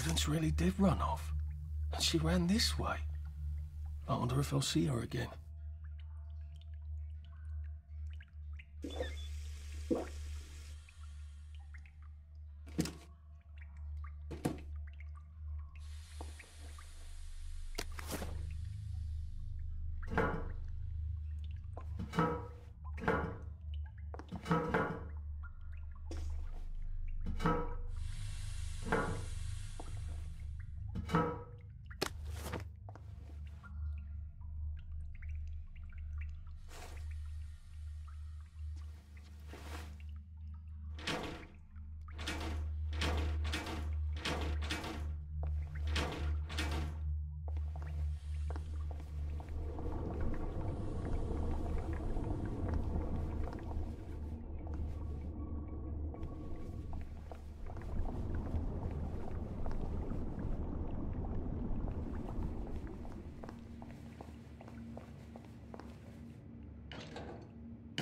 Prudence really did run off. And she ran this way. I wonder if I'll see her again.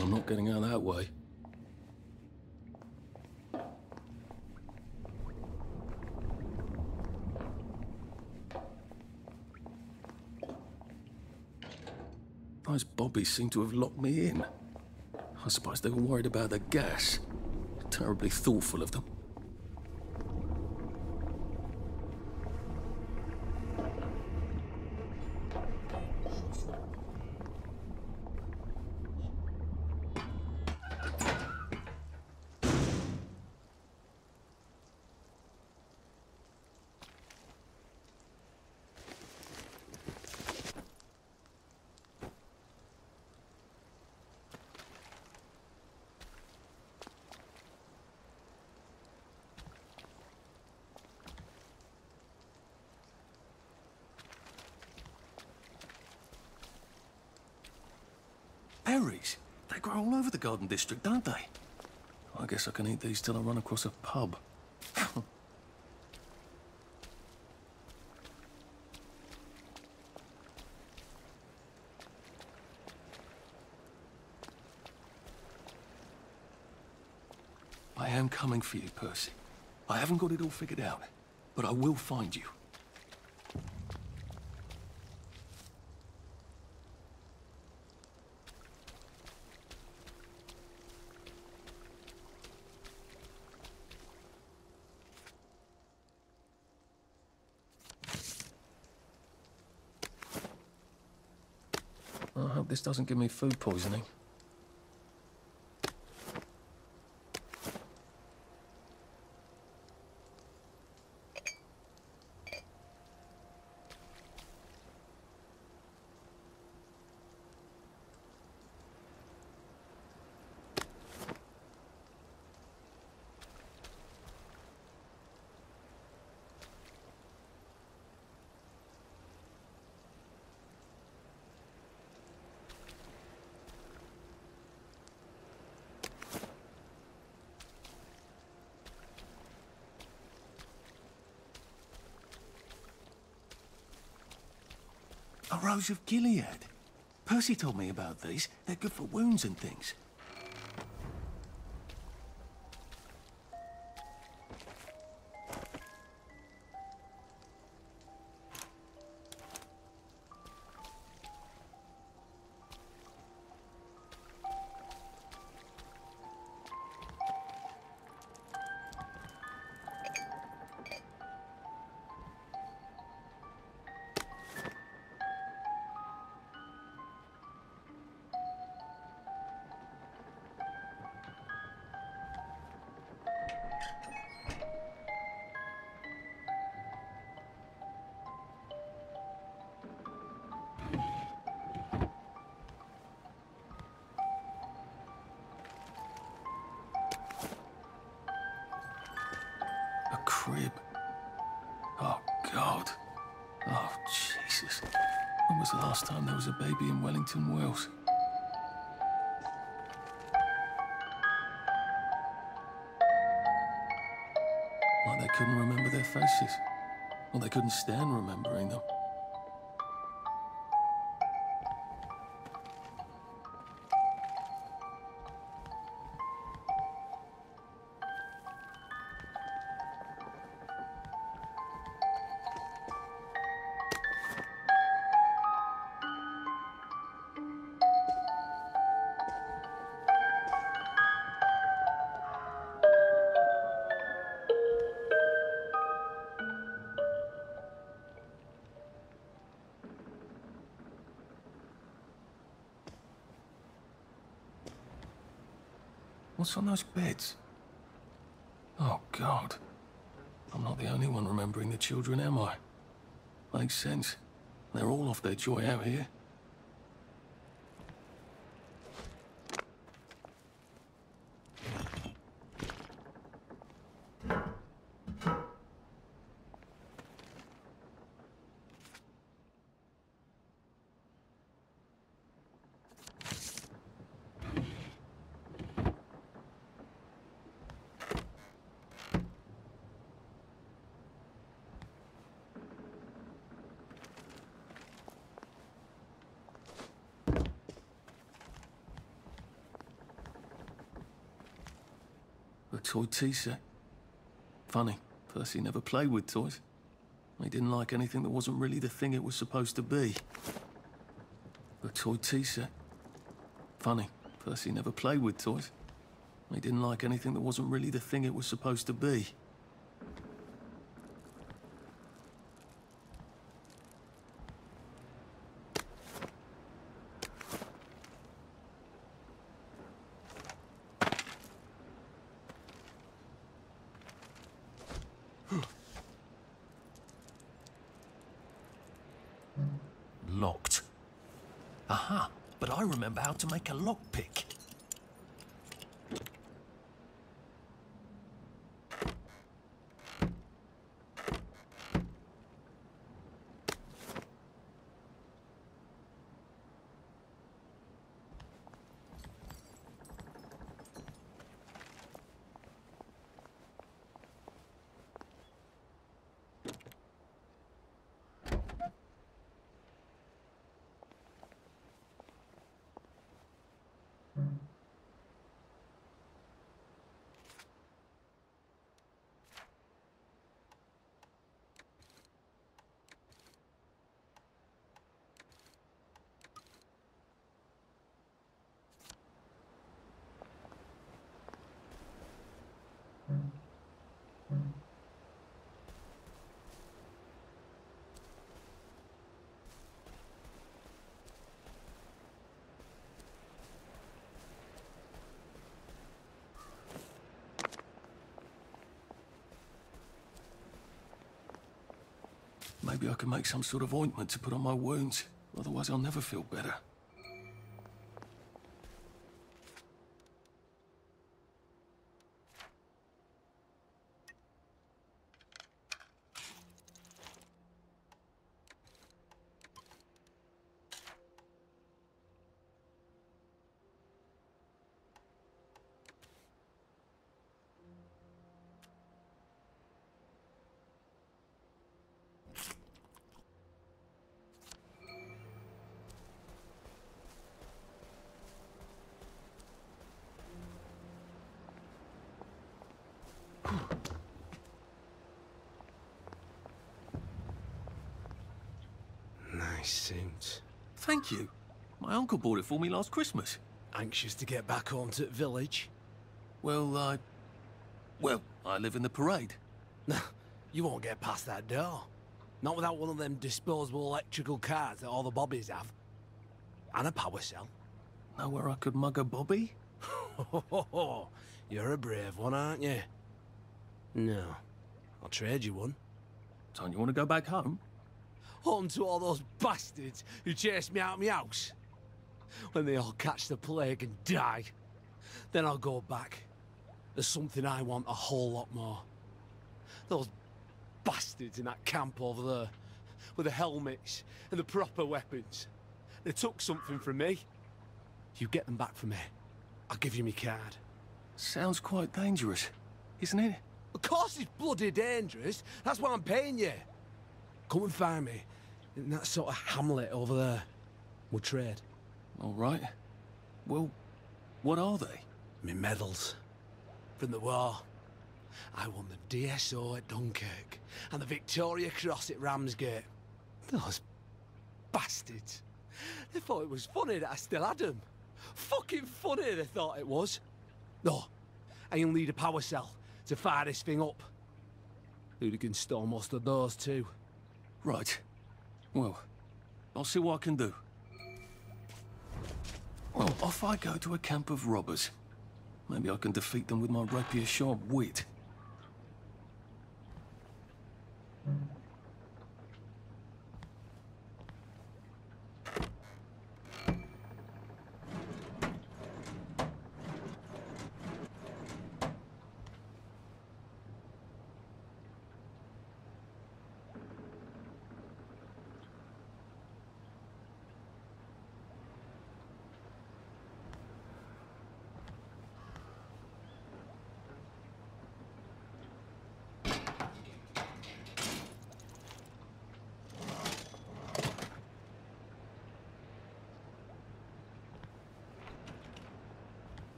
I'm not getting out that way. Those bobbies seem to have locked me in. I suppose they were worried about the gas. Terribly thoughtful of them. Berries? They grow all over the Garden District, don't they? I guess I can eat these till I run across a pub. I am coming for you, Percy. I haven't got it all figured out, but I will find you. I hope this doesn't give me food poisoning. A Rose of Gilead. Percy told me about these. They're good for wounds and things. A crib. Oh, God. Oh, Jesus. When was the last time there was a baby in Wellington, Wales? Like they couldn't remember their faces. Or they couldn't stand remembering them. What's on those beds? Oh, God. I'm not the only one remembering the children, am I? Makes sense. They're all off their joy out here. A toy tea set. Funny, Percy never played with toys. He didn't like anything that wasn't really the thing it was supposed to be. A toy tea set. Funny, Percy never played with toys. He didn't like anything that wasn't really the thing it was supposed to be. Locked. Aha, but I remember how to make a lockpick. Maybe I can make some sort of ointment to put on my wounds. Otherwise I'll never feel better. Nice suit. Thank you. My uncle bought it for me last Christmas. Anxious to get back home to the village? Well, I live in the parade. You won't get past that door. Not without one of them disposable electrical cars that all the bobbies have. And a power cell. Know where I could mug a bobby? You're a brave one, aren't you? No. I'll trade you one. Don't you want to go back home? Home to all those bastards who chased me out of my house. When they all catch the plague and die, then I'll go back. There's something I want a whole lot more. Those bastards in that camp over there, with the helmets and the proper weapons. They took something from me. You get them back from me, I'll give you my card. Sounds quite dangerous, isn't it? Of course it's bloody dangerous. That's why I'm paying you. Come and find me in that sort of hamlet over there. We'll trade. All right. Well, what are they? Me medals. From the war. I won the DSO at Dunkirk and the Victoria Cross at Ramsgate. Those bastards. They thought it was funny that I still had them. Fucking funny they thought it was. No, I'll need a power cell to fire this thing up. Hooligans stole most of those too. Right. Well, I'll see what I can do. Well, off I go to a camp of robbers. Maybe I can defeat them with my rapier-sharp wit.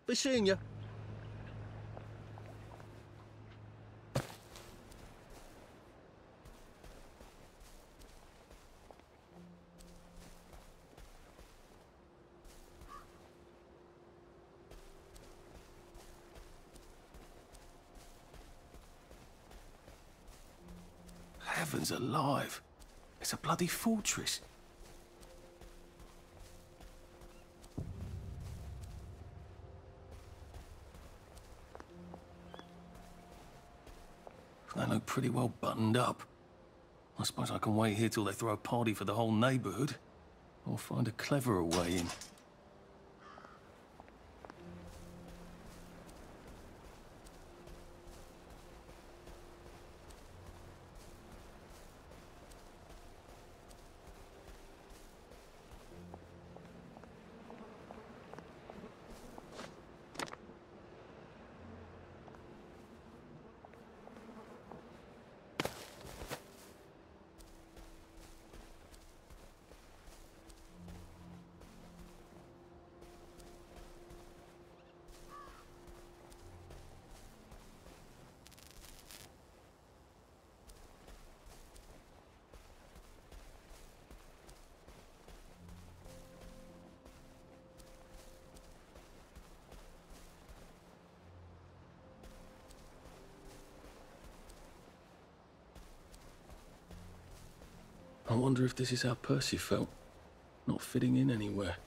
Be seeing you. Heavens alive. It's a bloody fortress. They look pretty well buttoned up. I suppose I can wait here till they throw a party for the whole neighborhood, or find a cleverer way in. I wonder if this is how Percy felt, not fitting in anywhere.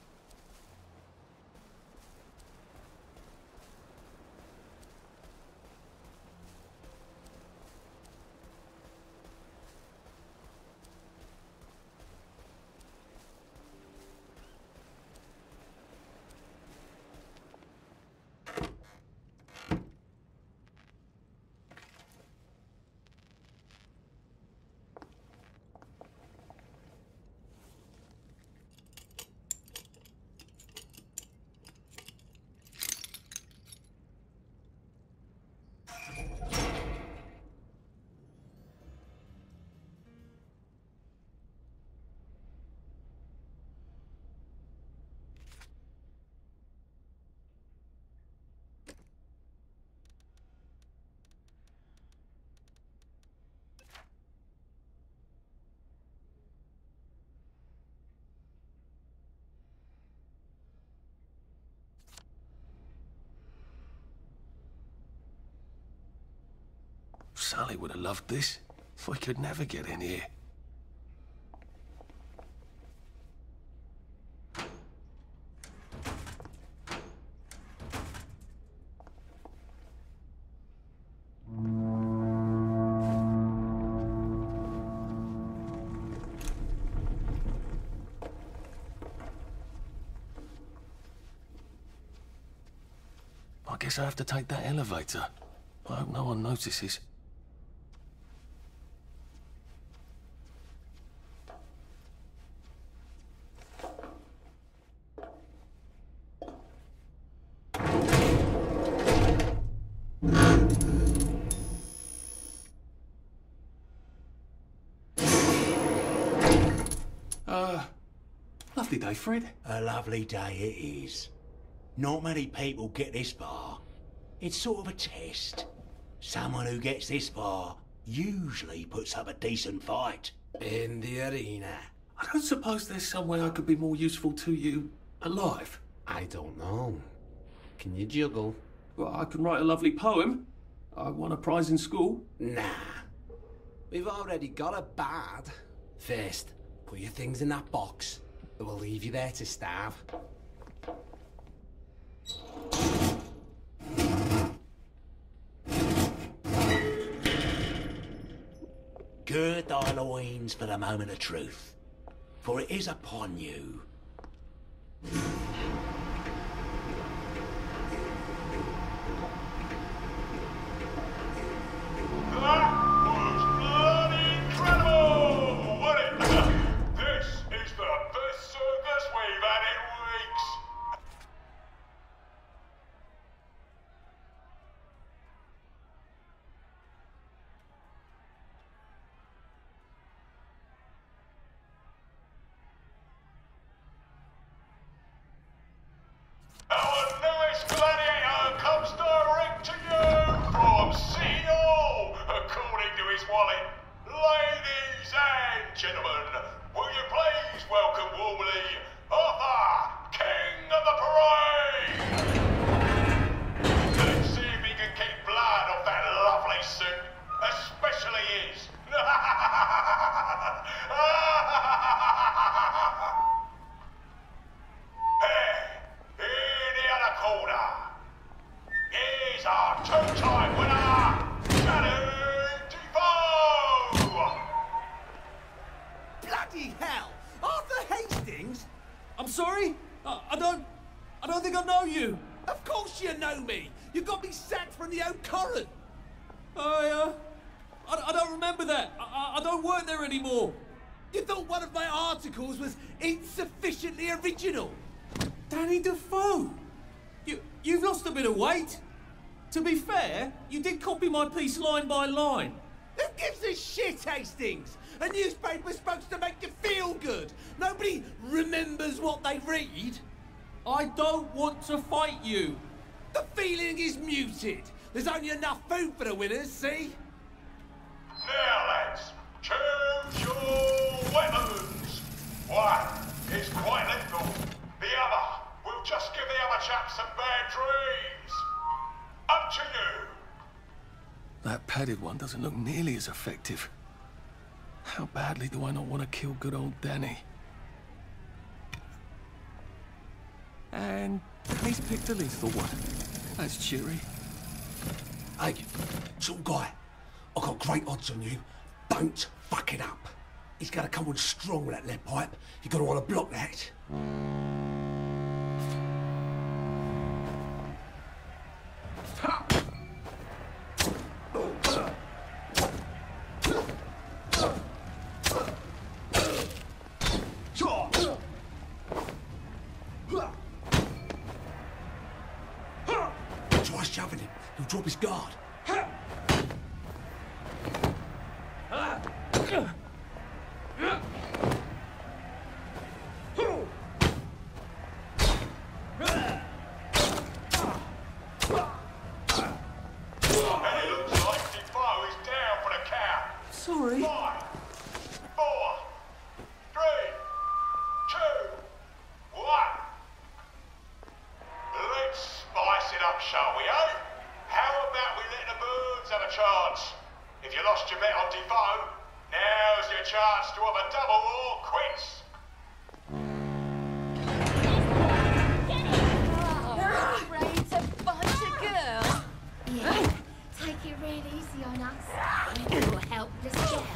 Sally would have loved this. We could never get in here. I guess I have to take that elevator. I hope no one notices. Lovely day, Fred. A lovely day it is. Not many people get this far. It's sort of a test. Someone who gets this far usually puts up a decent fight. In the arena. I don't suppose there's some way I could be more useful to you alive. I don't know. Can you juggle? Well, I can write a lovely poem. I won a prize in school. Nah. We've already got a bard. First, put your things in that box. It will leave you there to starve. Gird thy loins for the moment of truth, for it is upon you. That was bloody incredible, wasn't it? This is the best circus we've had in weeks. Our newest gladiator comes direct to you from City Hall, according to his wallet. Ladies and gentlemen, will you please welcome warmly Arthur, King of the Parade? Let's see if he can keep blood off that lovely suit, especially his. Hey, in the other corner, is our two-time winner, Danny Defoe! Bloody hell! Arthur Hastings? I'm sorry? I don't think I know you. Of course you know me! You got me sacked from the Old Current! I don't remember that. I don't work there anymore. You thought one of my articles was insufficiently original? Danny Defoe! You've lost a bit of weight. To be fair, you did copy my piece line by line. Who gives a shit, Hastings? A newspaper's supposed to make you feel good. Nobody remembers what they read. I don't want to fight you. The feeling is muted. There's only enough food for the winners, see? Now, lads, choose your weapons. One is quite lethal. The other will just give the other chap some bad dreams. Up to you. That padded one doesn't look nearly as effective. How badly do I not want to kill good old Danny? And he's picked a lethal one. That's cheery. Hey, tall guy, I've got great odds on you. Don't fuck it up. He's gonna come on strong with that lead pipe. You're gonna want to block that. Try shoving him. He'll drop his guard. Sorry. 5, 4, 3, 2, 1. Let's spice it up, shall we, eh? How about we let the birds have a chance? If you lost your bet on Defoe, now's your chance to have a double or quits. Raid's a bunch of girls. Yeah, take it real easy on us. We're all helpless girls.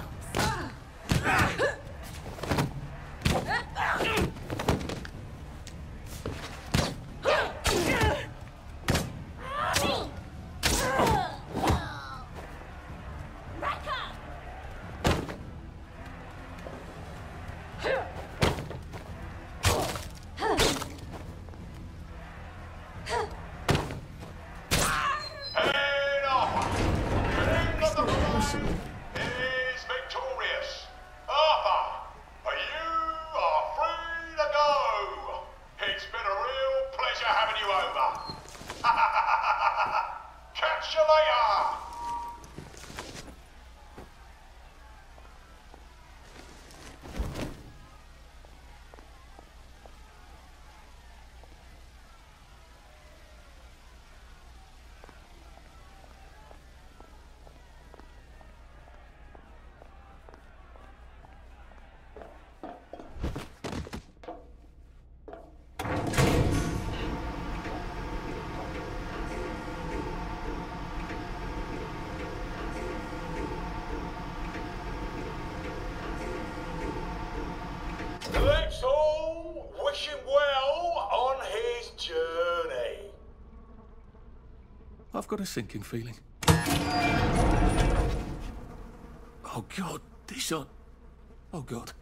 I've got a sinking feeling. Oh God, this on. Oh God.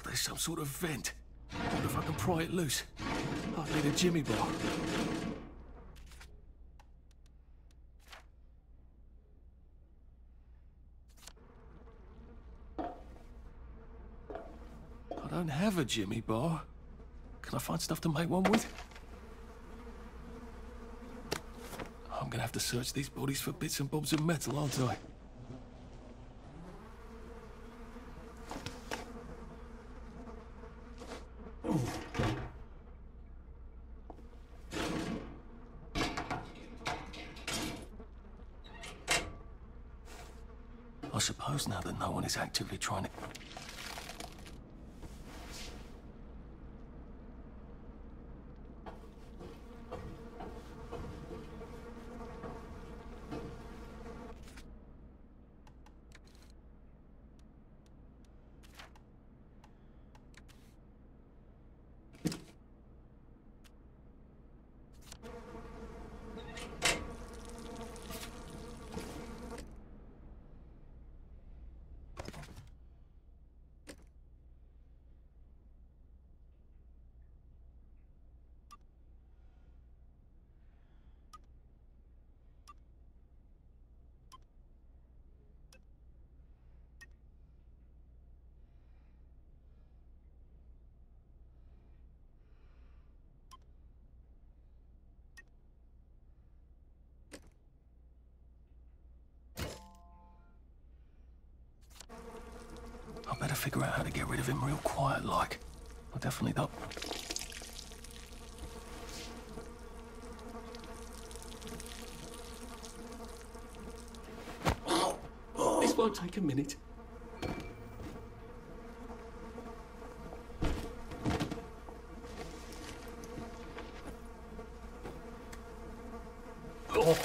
There's some sort of vent. I wonder if I can pry it loose. I'll need a Jimmy bar. I don't have a Jimmy bar. Can I find stuff to make one with? I'm gonna have to search these bodies for bits and bobs of metal, aren't I? I suppose now that no one is actively trying to... I better figure out how to get rid of him real quiet like. I definitely don't... This won't take a minute. Oh.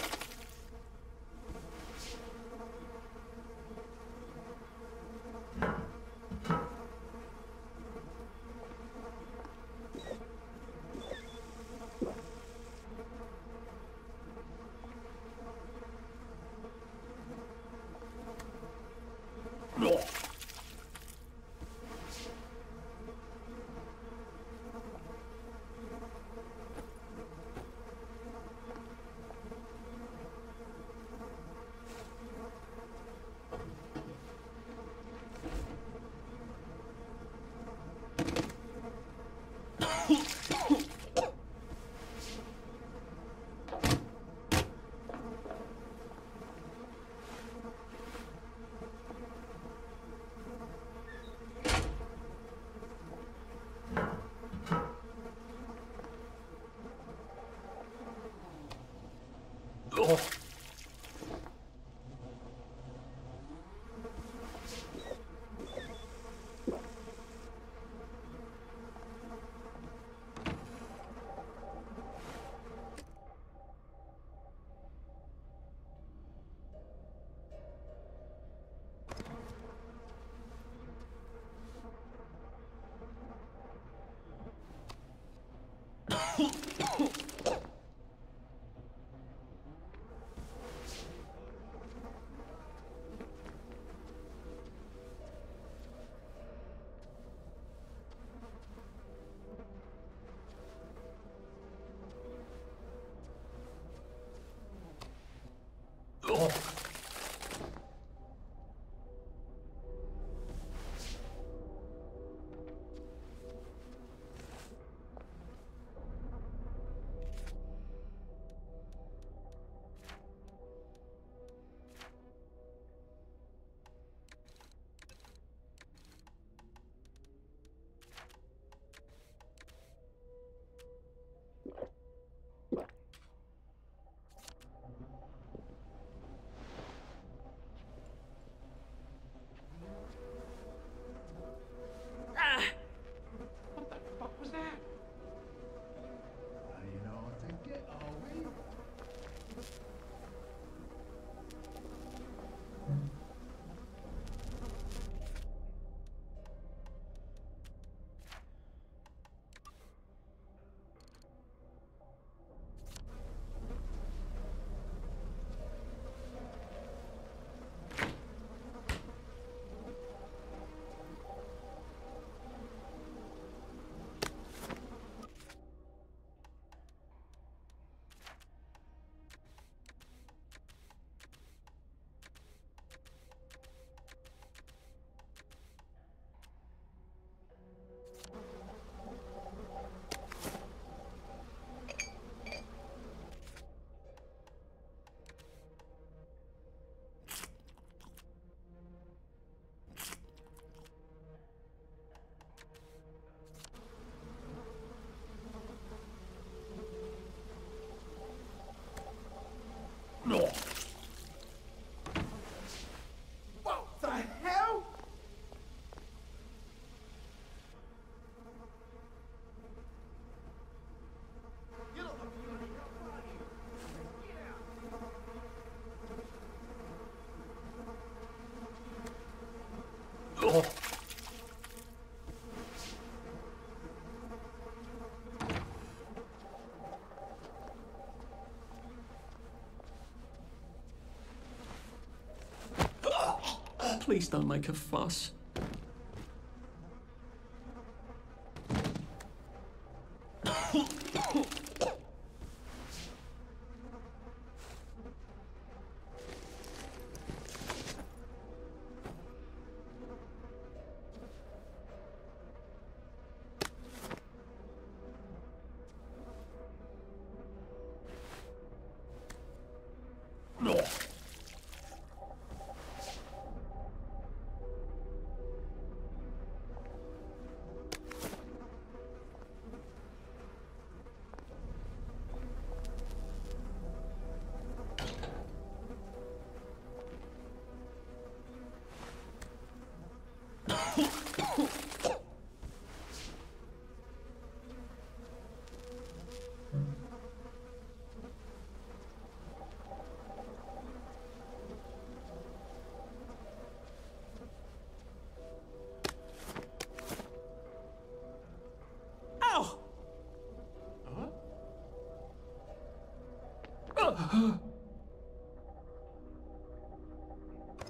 Please don't make a fuss.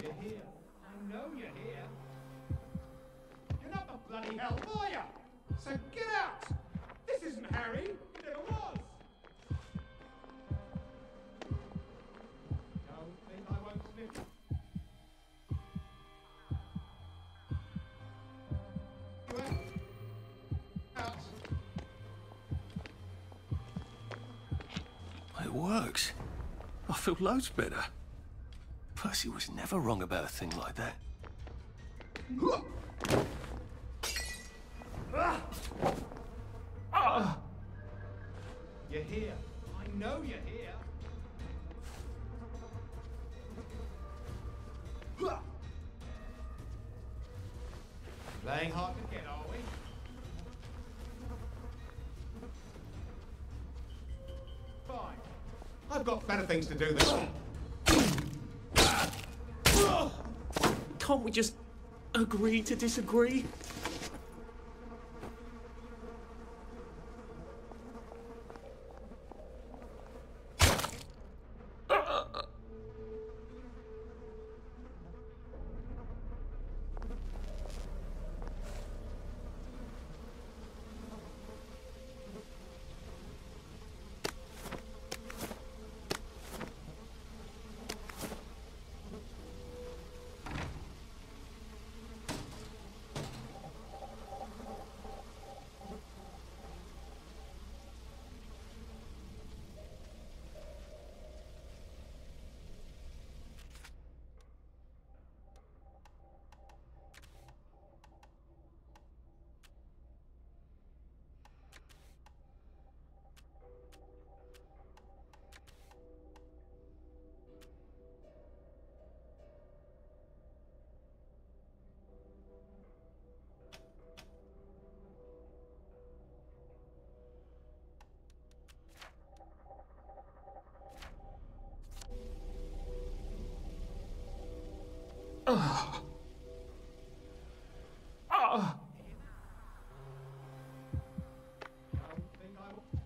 You're here. I know you're here. You're not the bloody hell lawyer! So get out! This isn't Harry. It never was. Don't think I won't slip. You out. It works. I feel loads better. Percy was never wrong about a thing like that. You're here. I know you're here. Playing hard to get, are we? Fine. I've got better things to do than... Can't we just agree to disagree?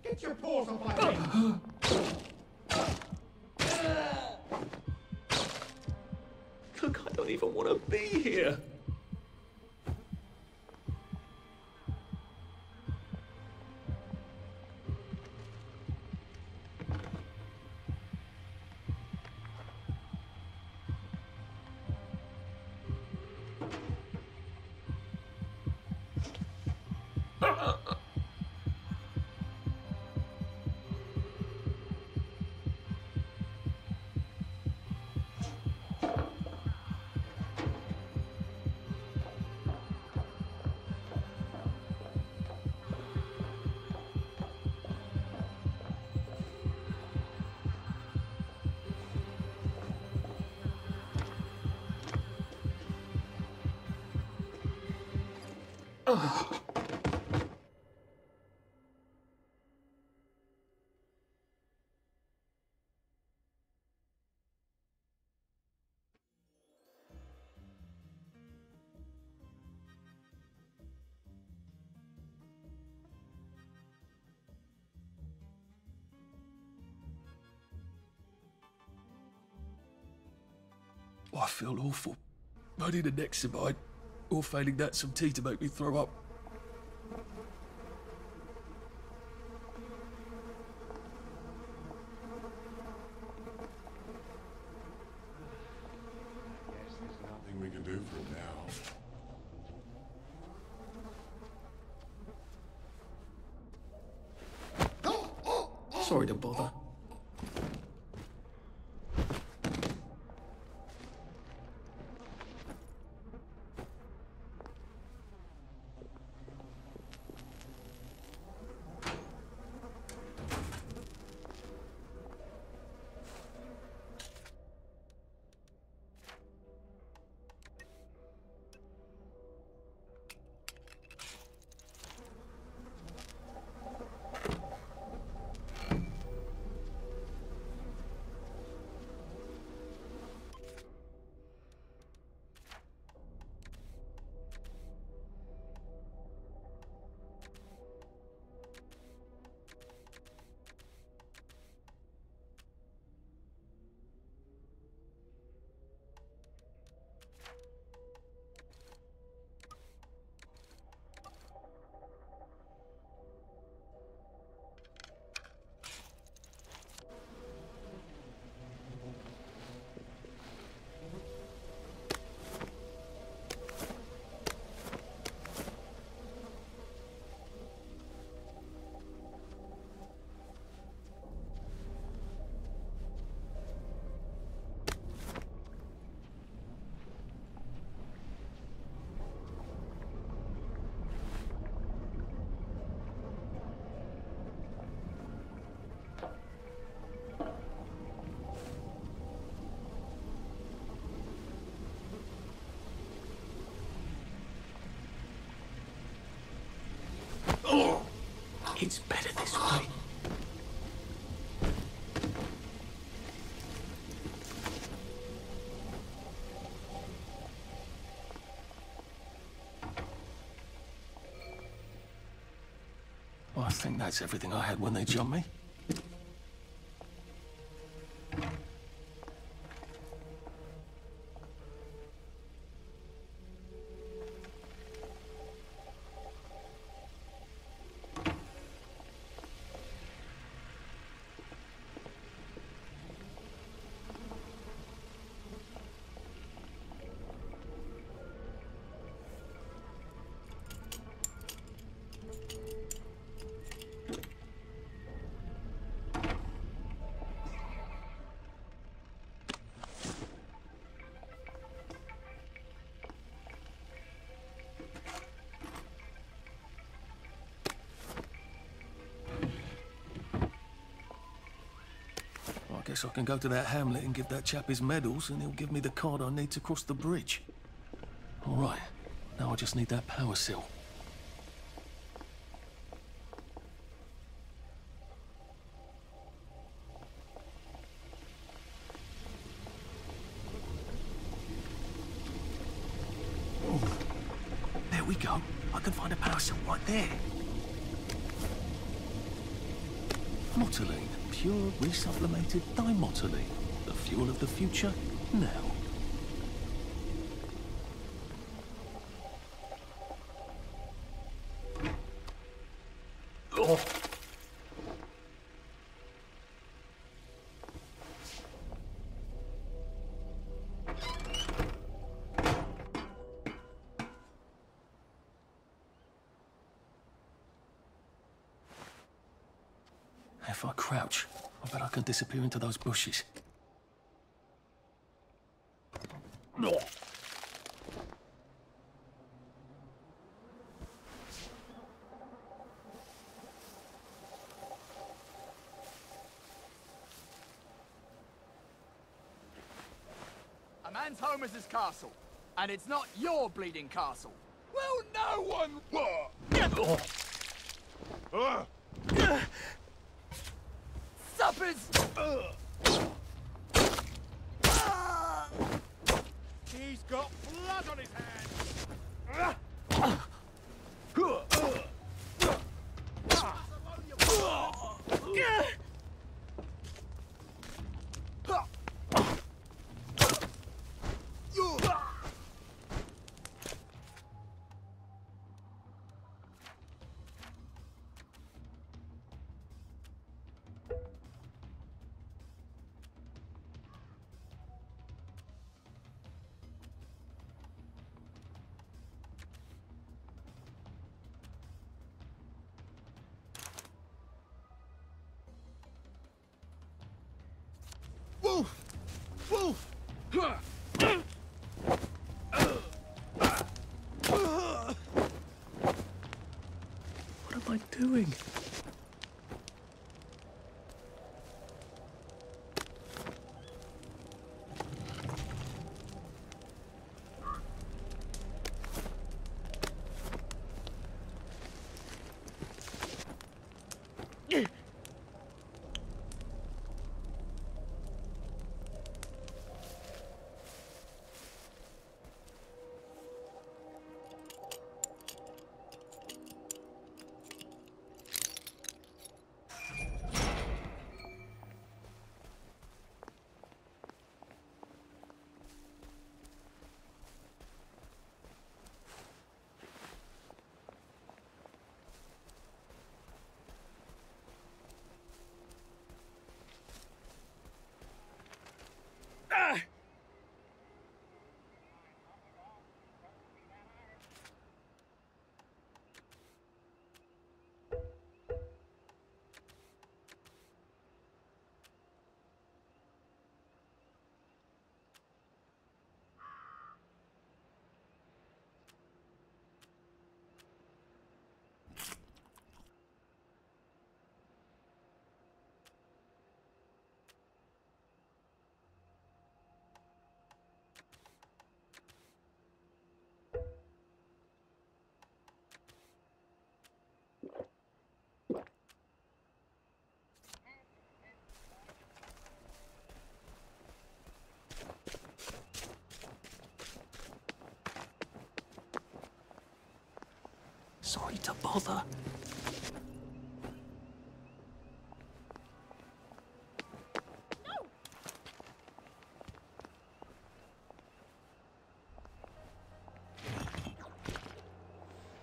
Get your paws off my feet! Look, I don't even want to be here. I feel awful. I need a Nexamide, or failing that, some tea to make me throw up. Guess there's nothing we can do for him now. Sorry to bother. It's better this way. I think that's everything I had when they jumped me. I guess I can go to that hamlet and give that chap his medals, and he'll give me the card I need to cross the bridge. All right, now I just need that power cell. Oh, there we go. I can find a power cell right there. Motoline. Pure resublimated dimotoline. The fuel of the future, now. Oh. If I crouch, I bet I can disappear into those bushes. No. A man's home is his castle, and it's not your bleeding castle. Well, no one... Suppers! He's got blood on his hands. What am I doing? Sorry to bother.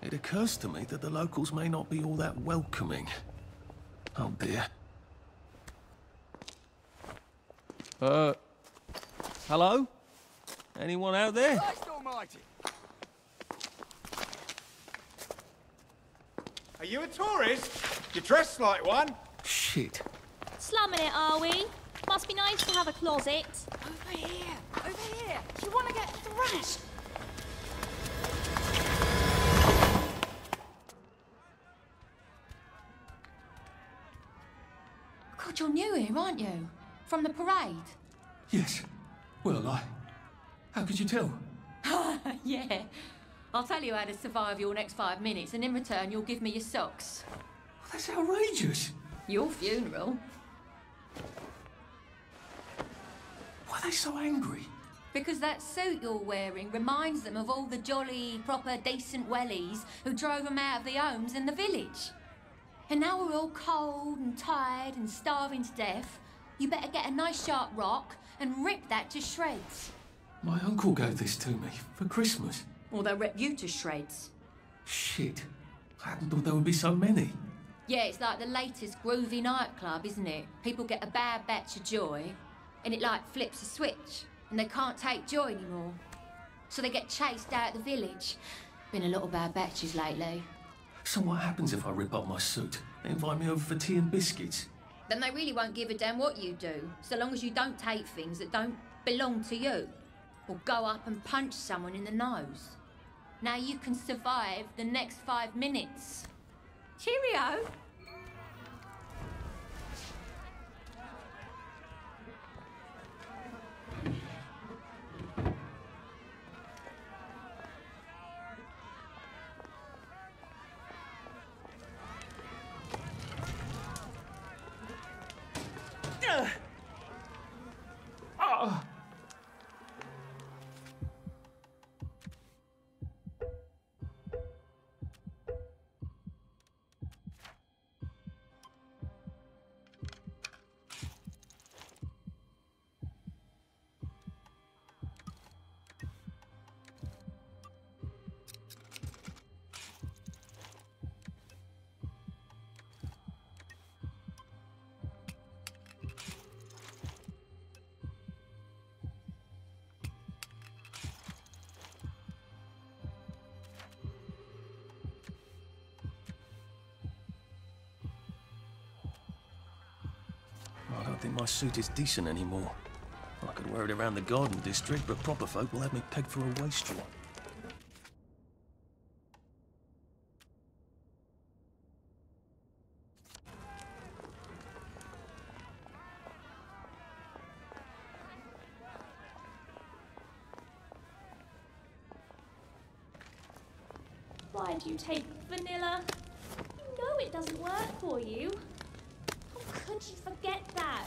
It occurs to me that the locals may not be all that welcoming. Oh dear. Hello? Anyone out there? Christ almighty! Are you a tourist? You're dressed like one. Shit. Slumming it, are we? Must be nice to have a closet. Over here! Over here! Do you want to get thrashed? God, you're new here, aren't you? From the parade? Yes. Well, how could you tell? Yeah. I'll tell you how to survive your next 5 minutes, and in return, you'll give me your socks. That's outrageous. Your funeral. Why are they so angry? Because that suit you're wearing reminds them of all the jolly, proper, decent wellies who drove them out of their homes in the village. And now we're all cold and tired and starving to death. You better get a nice sharp rock and rip that to shreds. My uncle gave this to me for Christmas. Or they'll rip you to shreds. Shit. I hadn't thought there would be so many. Yeah, it's like the latest groovy nightclub, isn't it? People get a bad batch of joy, and it like flips a switch, and they can't take joy anymore. So they get chased out of the village. Been a lot of bad batches lately. So what happens if I rip up my suit? They invite me over for tea and biscuits. Then they really won't give a damn what you do, so long as you don't take things that don't belong to you. Or go up and punch someone in the nose. Now you can survive the next 5 minutes. Cheerio! I don't think my suit is decent anymore. I I could wear it around the garden district, but proper folk will have me pegged for a wastrel. Why do you take vanilla? You know it doesn't work for you. How could you forget that?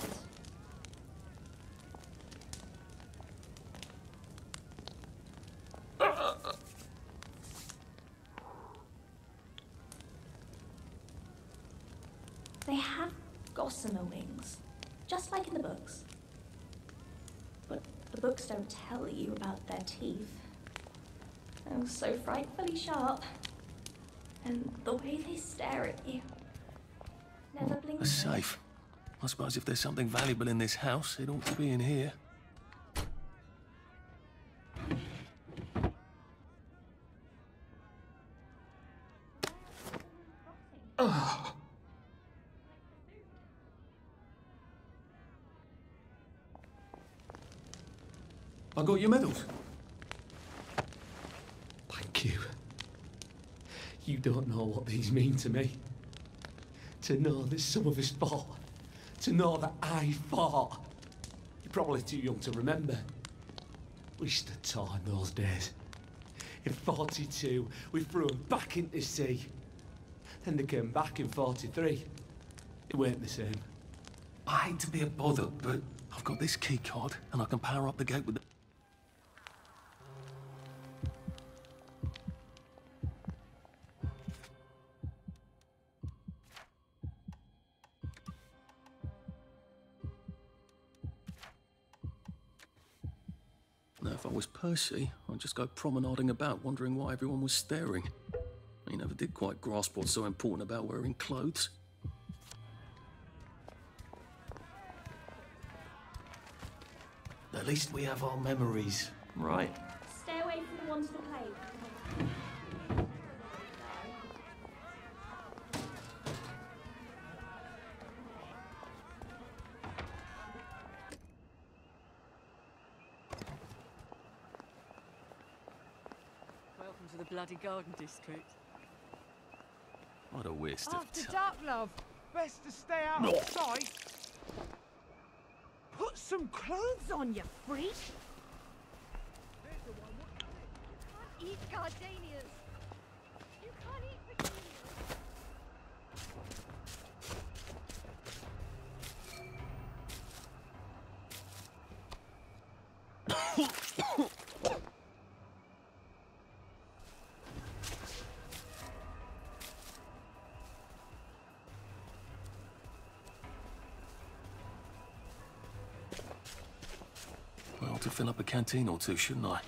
They have gossamer wings, just like in the books. But the books don't tell you about their teeth. Oh, so frightfully sharp. And the way they stare at you. Never blink. A safe. I suppose if there's something valuable in this house, it ought to be in here. I got your medals. Thank you. You don't know what these mean to me. To know that some of us fought. To know that I fought. You're probably too young to remember. We stood tall in those days. In 42, we threw them back into sea. Then they came back in 43. It weren't the same. I hate to be a bother, but I've got this key card, and I can power up the gate with the... Now, if I was Percy, I'd just go promenading about, wondering why everyone was staring. He never did quite grasp what's so important about wearing clothes. At least we have our memories, right? Stay away from the ones that play. Welcome to the bloody garden district. What a waste of After time. dark, love. Best to stay out of sight. Put some clothes on, you freak. Can't eat gardenias. You can't eat petunias. Well, to fill up a canteen or two, shouldn't I?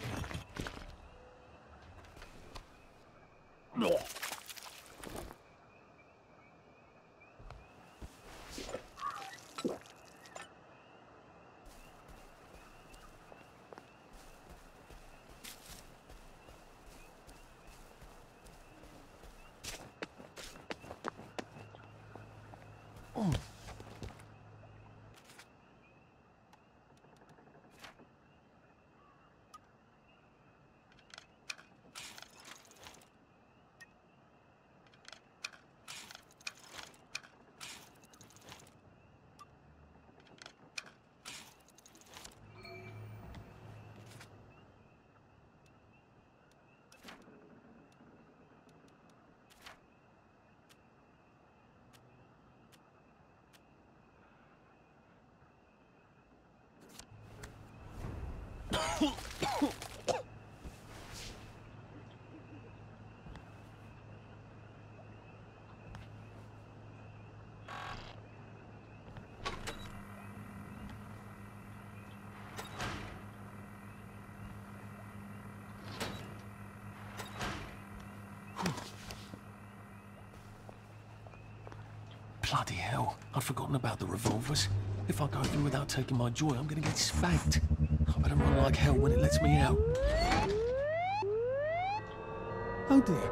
Bloody hell, I'd forgotten about the revolvers. If I go through without taking my joy, I'm gonna get spanked. I better run like hell when it lets me out. Oh dear.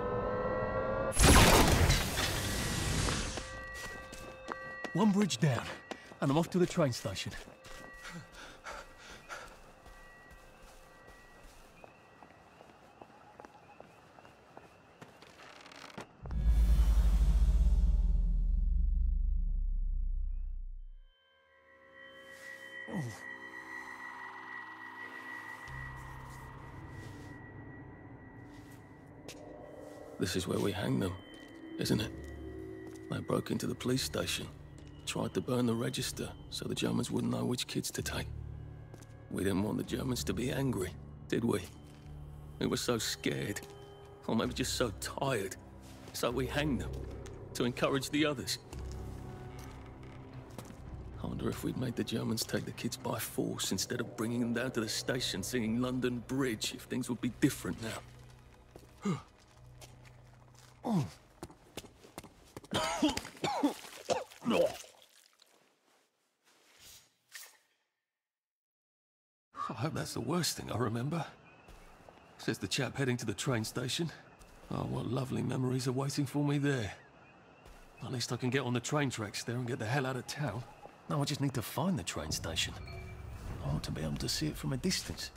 One bridge down, and I'm off to the train station. This is where we hang them, isn't it? They broke into the police station, tried to burn the register so the Germans wouldn't know which kids to take. We didn't want the Germans to be angry, did we? We were so scared, or maybe just so tired, so we hanged them to encourage the others. I wonder if we'd made the Germans take the kids by force instead of bringing them down to the station singing London Bridge, if things would be different now. I hope that's the worst thing I remember. Says the chap heading to the train station. Oh, what lovely memories are waiting for me there. At least I can get on the train tracks there and get the hell out of town. Now I just need to find the train station. I want to be able to see it from a distance.